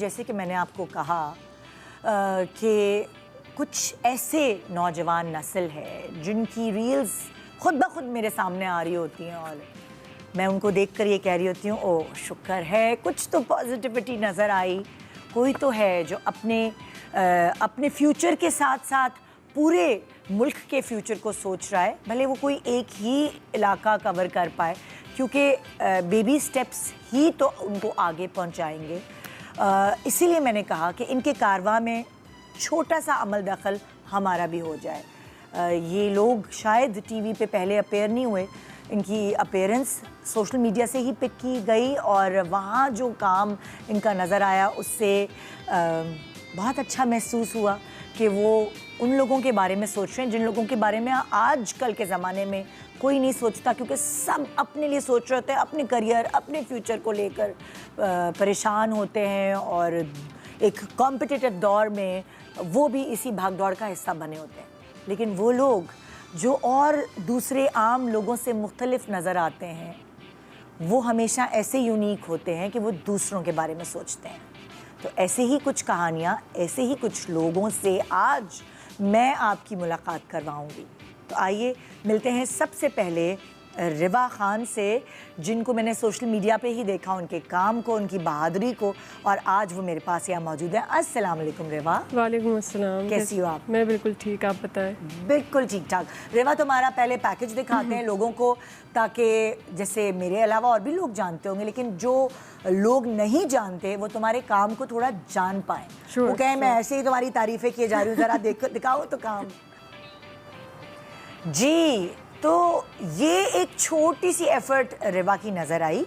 جیسے کہ میں نے آپ کو کہا کہ کچھ ایسے نوجوان نسل ہے جن کی ریلز خود بخود میرے سامنے آ رہی ہوتی ہیں اور میں ان کو دیکھ کر یہ کہہ رہی ہوتی ہوں او شکر ہے کچھ تو پازیٹیوٹی نظر آئی، کوئی تو ہے جو اپنے فیوچر کے ساتھ ساتھ پورے ملک کے فیوچر کو سوچ رہا ہے، بھلے وہ کوئی ایک ہی علاقہ کور کر پائے کیونکہ بیبی سٹیپس ہی تو ان کو آگے پہنچائیں گے۔ اسی لیے میں نے کہا کہ ان کے کارواں میں چھوٹا سا عمل دخل ہمارا بھی ہو جائے۔ یہ لوگ شاید ٹی وی پہ پہلے اپیئر نہیں ہوئے، ان کی اپیئرنس سوشل میڈیا سے ہی پک کی گئی اور وہاں جو کام ان کا نظر آیا اس سے بہت اچھا محسوس ہوا کہ وہ ان لوگوں کے بارے میں سوچ رہے ہیں جن لوگوں کے بارے میں آج کل کے زمانے میں کوئی نہیں سوچتا، کیونکہ سب اپنے لیے سوچ رہے ہوتے ہیں، اپنے کریئر اپنے فیوچر کو لے کر پریشان ہوتے ہیں اور ایک کمپٹیٹو دور میں وہ بھی اسی بھاگ دوڑ کا حصہ بنے ہوتے ہیں۔ لیکن وہ لوگ جو اور دوسرے عام لوگوں سے مختلف نظر آتے ہیں وہ ہمیشہ ایسے یونیک ہوتے ہیں کہ وہ دوسروں کے بارے میں سوچتے ہیں۔ تو ایسے ہی کچھ کہانیاں ایسے ہی کچھ لوگوں سے آج میں آپ کی ملاقات کرواؤں گی۔ تو آئیے ملتے ہیں سب سے پہلے روا خان سے، جن کو میں نے سوشل میڈیا پہ ہی دیکھا، ان کے کام کو، ان کی بہادری کو، اور آج وہ میرے پاس یہاں موجود ہیں۔ السلام علیکم روا۔ وعلیکم السلام، کیسی ہو آپ؟ میں بالکل ٹھیک، آپ بتائیں؟ بالکل ٹھیک ٹھاک۔ روا تمہارا پہلے پیکج دکھاتے ہیں لوگوں کو تاکہ جیسے میرے علاوہ اور بھی لوگ جانتے ہوں گے لیکن جو لوگ نہیں جانتے وہ تمہارے کام کو تھوڑا جان پائیں۔ وہ کہیں میں ایسے ہی تمہاری تعریفیں کیے جا رہی ہوں، ذرا دکھاؤ تو کام۔ جی، تو یہ ایک چھوٹی سی ایفرٹ روا کی نظر آئی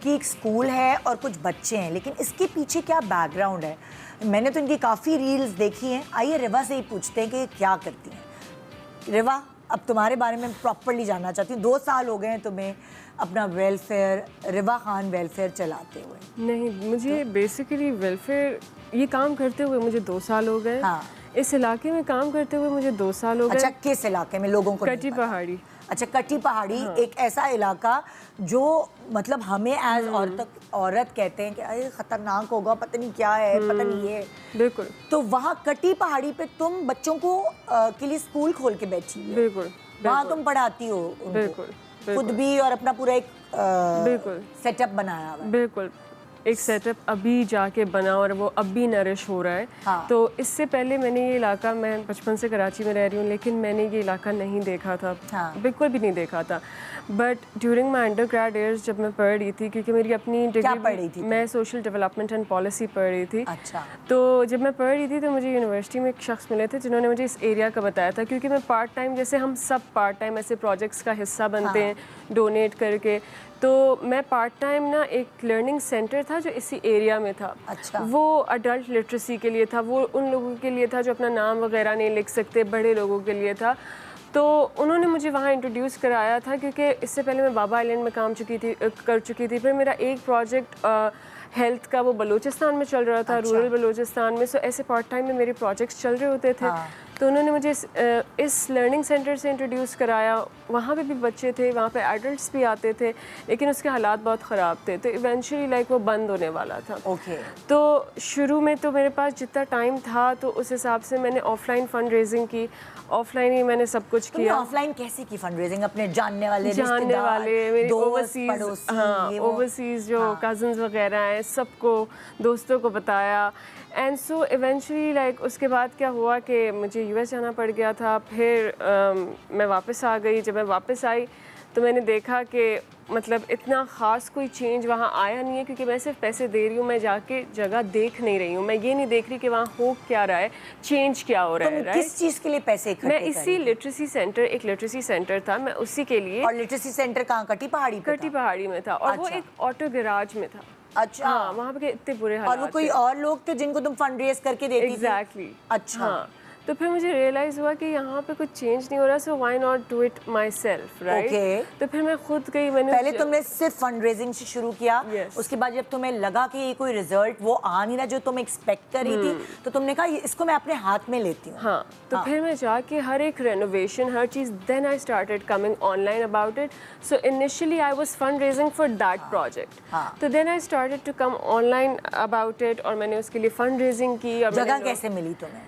کہ ایک اسکول ہے اور کچھ بچے ہیں، لیکن اس کے پیچھے کیا بیک گراؤنڈ ہے؟ میں نے تو ان کی کافی ریلز دیکھی ہیں، آئیے روا سے ہی پوچھتے ہیں کہ یہ کیا کرتی ہیں۔ روا، اب تمہارے بارے میں پراپرلی جاننا چاہتی ہوں۔ 2 سال ہو گئے ہیں تمہیں اپنا ویلفیئر، روا خان ویلفیئر چلاتے ہوئے۔ نہیں، مجھے بیسیکلی ویلفیئر یہ کام کرتے ہوئے مجھے 2 سال ہو گئے۔ ہاں، اس علاقے میں کام کرتے ہوئے مجھے 2 سال ہو گئے۔ اچھا، کس علاقے میں؟ لوگوں کو کٹی پہاڑی۔ اچھا، کٹی پہاڑی ایک ایسا علاقہ جو مطلب ہمیں ایز عورت کہتے ہیں کہ ارے خطرناک ہوگا، پتہ نہیں کیا ہے، پتہ نہیں یہ۔ بالکل۔ تو وہاں کٹی پہاڑی پہ تم بچوں کو کے لیے اسکول کھول کے بیٹھی ہو؟ بالکل۔ وہاں تم پڑھاتی ہو ان کو؟ بالکل خود بھی اور اپنا پورا ایک بالکل سیٹ اپ بنایا ہوا ہے؟ بالکل، ایک سیٹ اپ ابھی جا کے بنا اور وہ اب بھی نرش ہو رہا ہے۔ تو اس سے پہلے میں نے یہ علاقہ، میں بچپن سے کراچی میں رہ رہی ہوں لیکن میں نے یہ علاقہ نہیں دیکھا تھا، بالکل بھی نہیں دیکھا تھا۔ But during my undergrad years جب میں پڑھ رہی تھی، کیونکہ میری اپنی ڈگری، میں سوشل ڈیولپمنٹ اینڈ پالیسی پڑھ رہی تھی، تو جب میں پڑھ رہی تھی تو مجھے یونیورسٹی میں ایک شخص ملے تھے جنہوں نے مجھے اس ایریا کا بتایا تھا، کیونکہ میں پارٹ ٹائم، جیسے ہم سب پارٹ ٹائم ایسے پروجیکٹس کا حصہ بنتے ہیں ڈونیٹ کر کے، تو میں پارٹ ٹائم نا ایک لرننگ سینٹر تھا جو اسی ایریا میں تھا، وہ اڈلٹ لٹریسی کے لیے تھا، وہ ان لوگوں کے لیے تھا جو اپنا نام وغیرہ نہیں لکھ سکتے، بڑے لوگوں کے لیے تھا۔ تو انہوں نے مجھے وہاں انٹروڈیوس کرایا تھا، کیونکہ اس سے پہلے میں بابا آئلینڈ میں کام کر چکی تھی۔ پھر میرا ایک پروجیکٹ ہیلتھ کا وہ بلوچستان میں چل رہا تھا، رورل بلوچستان میں، سو ایسے پارٹ ٹائم میں میرے پروجیکٹس چل رہے ہوتے تھے۔ تو انہوں نے مجھے اس لرننگ سینٹر سے انٹروڈیوس کرایا، وہاں پہ بھی بچے تھے، وہاں پہ ایڈلٹس بھی آتے تھے، لیکن اس کے حالات بہت خراب تھے، تو ایونچولی لائک وہ بند ہونے والا تھا۔ تو شروع میں تو میرے پاس جتنا ٹائم تھا تو اس حساب سے میں نے آف لائن فنڈ ریزنگ کی، آف لائن ہی میں نے سب کچھ کیا۔ آف لائن کیسے کی فنڈ ریزنگ؟ اپنے جاننے والے میری اوورسیز جو کزنز وغیرہ ہیں سب کو، دوستوں کو بتایا، اینڈ سو ایونچولی لائک اس کے بعد کیا ہوا کہ مجھے یو ایس جانا پڑ گیا تھا۔ پھر میں واپس آ گئی۔ جب میں واپس آئی تو میں نے دیکھا کہ مطلب اتنا خاص کوئی چینج وہاں آیا نہیں ہے، کیونکہ میں صرف پیسے دے رہی ہوں، میں جا کے جگہ دیکھ نہیں رہی ہوں، میں یہ نہیں دیکھ رہی کہ وہاں ہو کیا رہا ہے، چینج کیا ہو رہا ہے۔ کس چیز کے لیے پیسے اکٹھے کر رہی؟ میں اسی لٹریسی سینٹر، ایک لٹریسی سینٹر تھا، میں اسی کے لیے۔ اور لٹریسی سینٹر کہاں؟ کٹی پہاڑی پہ؟ کٹی پہاڑی میں تھا، اور وہ ایک آٹو گیراج میں تھا۔ اچھا، وہاں پہ اتنے برے حالات۔ اور وہ کوئی اور لوگ تھے جن کو تم فنڈ ریز کر کے دیتی تھی؟ ایگزیکٹلی۔ اچھا، تو پھر مجھے ریئلائز ہوا کہ یہاں پہ کچھ چینج نہیں ہو رہا, so why not do it my self, right. تو پھر میں خود گئی, میں نے پہلے تم نے صرف فنڈ ریزنگ سے شروع کیا, اس کے بعد جب تمہیں لگا کہ یہ کوئی ریزلٹ وہ آ نہیں رہا جو تم ایکسپیکٹ کر رہی تھی, تو تم نے کہا اس کو میں اپنے ہاتھ میں لیتی ہوں. ہاں, تو پھر میں جا کے ہر ایک رینوویشن, ہر چیز, then I started coming online about it. So initially I was fundraising for that project, تو then I started to come online about it, اور میں نے اس کے لیے فنڈ ریزنگ کی. جگہ کیسے ملی تمہیں؟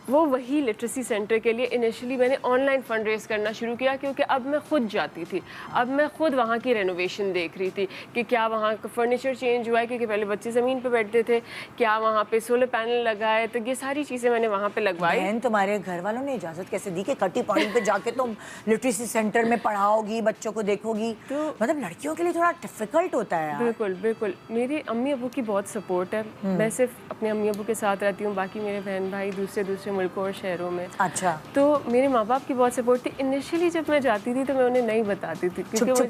وہ وہی لٹریسی سینٹر کے لیے انیشلی میں نے آن لائن فنڈ ریز کرنا شروع کیا, کیونکہ اب میں خود جاتی تھی, اب میں خود وہاں کی رینوویشن دیکھ رہی تھی کہ کیا وہاں کا فرنیچر چینج ہوا ہے, کیونکہ پہلے بچے زمین پہ بیٹھتے تھے, کیا وہاں پہ سولر پینل لگائے, تو یہ ساری چیزیں میں نے وہاں پہ لگوائی. بہن تمہارے گھر والوں نے اجازت کیسے دی کہ کٹی پوائنٹ پہ جا کے تم لٹریسی سینٹر میں پڑھاؤ گی, بچوں کو دیکھو گی؟ تو مطلب لڑکیوں کے لیے تھوڑا ڈیفیکلٹ ہوتا ہے. بالکل بالکل, میری امی ابو کی بہت سپورٹ ہے. میں صرف اپنے امی ابو کے ساتھ رہتی ہوں, باقی میرے بہن بھائی دوسرے ملکوں اور شہروں میں. اچھا. تو میرے ماں باپ کی بہت سپورٹ تھی. انیشلی جب میں جاتی تھی تو میں انہیں نہیں بتاتی تھی, کیونکہ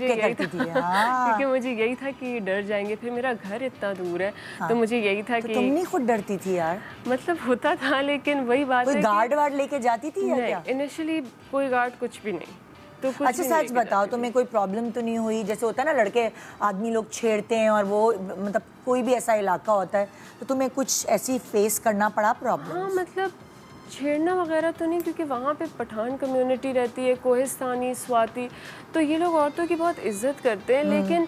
مجھے یہی تھا کہ ڈر جائیں گے, پھر میرا گھر اتنا دور ہے, تو مجھے یہی تھا کہ تم نہیں خود ڈرتی تھی یار؟ مطلب ہوتا تھا, لیکن وہی بات ہے, کوئی گارڈ وارڈ لے کے جاتی تھی یا کیا؟ انیشلی کوئی گارڈ کچھ بھی نہیں. اچھا سچ بتاؤ, تمہیں کوئی پرابلم تو نہیں ہوئی؟ جیسے ہوتا ہے نا لڑکے آدمی لوگ چھیڑتے ہیں, اور وہ مطلب کوئی بھی ایسا علاقہ ہوتا ہے, تو تمہیں کچھ ایسی فیس کرنا پڑا پرابلم؟ ہاں, مطلب چھیڑنا وغیرہ تو نہیں, کیونکہ وہاں پہ پٹھان کمیونٹی رہتی ہے, کوہستانی, سواتی, تو یہ لوگ عورتوں کی بہت عزت کرتے ہیں. لیکن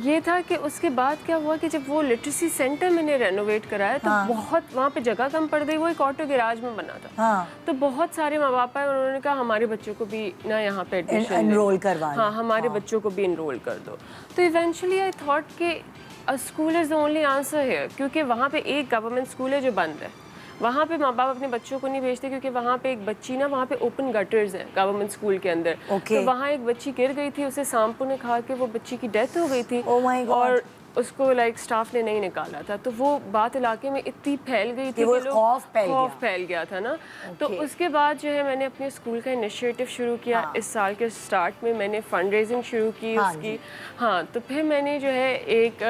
یہ تھا کہ اس کے بعد کیا ہوا کہ جب وہ لٹریسی سینٹر میں نے رینوویٹ کرایا تو بہت وہاں پہ جگہ کم پڑ گئی. وہ ایک آٹو گیراج میں بنا تھا, تو بہت سارے ماں باپ آئے, انہوں نے کہا ہمارے بچوں کو بھی نا یہاں پہ ایڈمیشن انرول کروا, ہاں ہمارے بچوں کو بھی انرول کر دو. تو ایونچولی آئی تھاٹ کہ school is the only answer ہے, کیونکہ وہاں پہ ایک گورنمنٹ اسکول ہے جو بند ہے. وہاں پہ ماں باپ اپنے بچوں کو نہیں بھیجتے, کیونکہ وہاں پہ ایک بچی نا, وہاں پہ اوپن گٹرز ہیں گورنمنٹ اسکول کے اندر, تو وہاں ایک بچی گر گئی تھی, اسے سانپوں نے کھا کے وہ بچی کی ڈیتھ ہو گئی تھی, اور اس کو اسٹاف نے نہیں نکالا تھا. تو وہ بات علاقے میں اتنی پھیل گئی تھی کہ خوف پھیل گیا تھا نا. تو اس کے بعد جو ہے میں نے اپنے اسکول کا انیشیٹو شروع کیا. اس سال کے اسٹارٹ میں میں نے فنڈ ریزنگ شروع کی اس کی. ہاں, تو پھر میں نے جو ہے ایک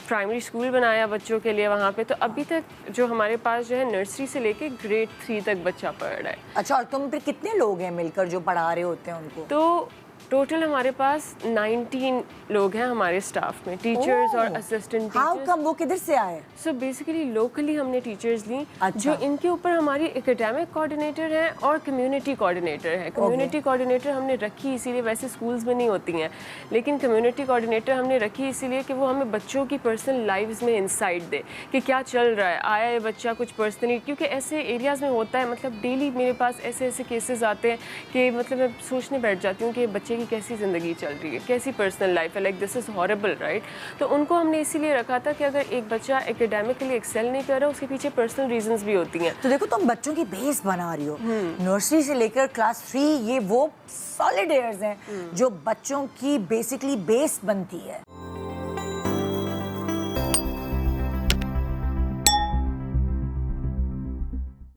پرائمری اسکول بنایا بچوں کے لیے وہاں پہ. تو ابھی تک جو ہمارے پاس جو ہے نرسری سے لے کے گریڈ 3 تک بچہ پڑھ رہا ہے. اچھا, اور تم پھر کتنے لوگ ہیں مل کر جو پڑھا رہے ہوتے ہیں ان کو؟ تو ٹوٹل ہمارے پاس 19 لوگ ہیں ہمارے اسٹاف میں, ٹیچرز اور اسسٹنٹ ٹیچرز. ہاؤ کم, وہ کدھر سے آئے؟ سو بیسیکلی لوکلی ہم نے ٹیچرز لیں, جو ان کے اوپر ہماری اکیڈیمک کوآرڈینیٹر ہیں اور کمیونٹی کوآرڈینیٹر ہے. کمیونٹی کوآرڈینیٹر ہم نے رکھی اسی لیے, ویسے اسکولز میں نہیں ہوتی ہیں, لیکن کمیونٹی کوآرڈینیٹر ہم نے رکھی اسی لیے کہ وہ ہمیں بچوں کی پرسنل لائفز میں انسائٹ دے کہ کیا چل رہا ہے, آیا یہ بچہ کچھ پرسنلی, کیونکہ ایسے ایریاز میں ہوتا ہے. مطلب ڈیلی میرے پاس ایسے کیسز آتے ہیں کہ مطلب میں سوچنے بیٹھ جاتی ہوں کہ بچے کی کیسی زندگی چل رہی ہے, کیسی پرسنل لائف ہے, like this is herbal, right. تو ان کو ہم نے اسی لیے رکھا تھا کہ اگر ایک بچہ اکیڈیمکلی ایکسل نہیں کر رہا, اس کے پیچھے پرسنل ریزنز بھی ہوتی ہیں. تو دیکھو تم بچوں کی بیس بنا رہی ہو, نرسری سے لے کر کلاس 3, یہ وہ سالڈ ایئرز ہیں جو بچوں کی بیسکلی بیس بنتی ہے.